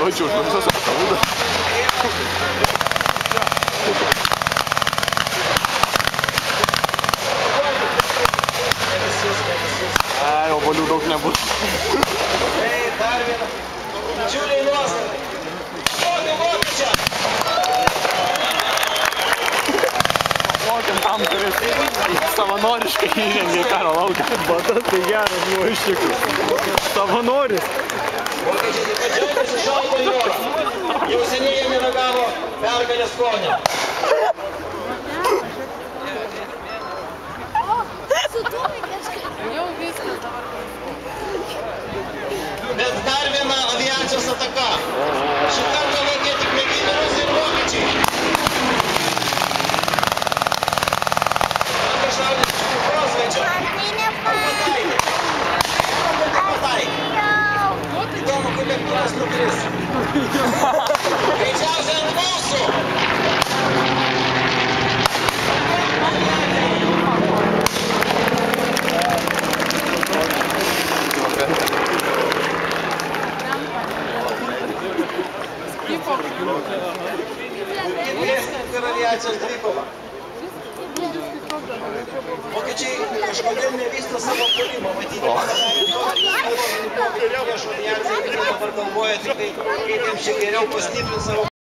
Jaučiu už visas apsaudas. Obuolių daug nebus. Dar vieną. Didžiuliai nuostabai. Šokį vokiečią. Mokim tam, kuris savanoriškai įžengė karo lauką. Batas tai geras buvo iš tikrųjų. Savanoris. Vokiečiai taip pat džiaugiasi šalto jūros. Jau seniai jie neragavo pergalės skonio. Jau viskas dabar. Bet dar viena aviacijos ataka. Šį kartą laikė tik mėgini rusai ir vokiečiai. Vakar šaudys iš prozvaidžio. Pataikė. Įdomu, kur lėktuvas nukris. Greičiausiai ant mūsų. Ir aviacijos dvikova. Vokiečiai kažkodėl nevysto savo puolimo, matyti. Prieš aviaciją dabar galvoja tik tai, kaip jiems čia geriau pastiprinti savo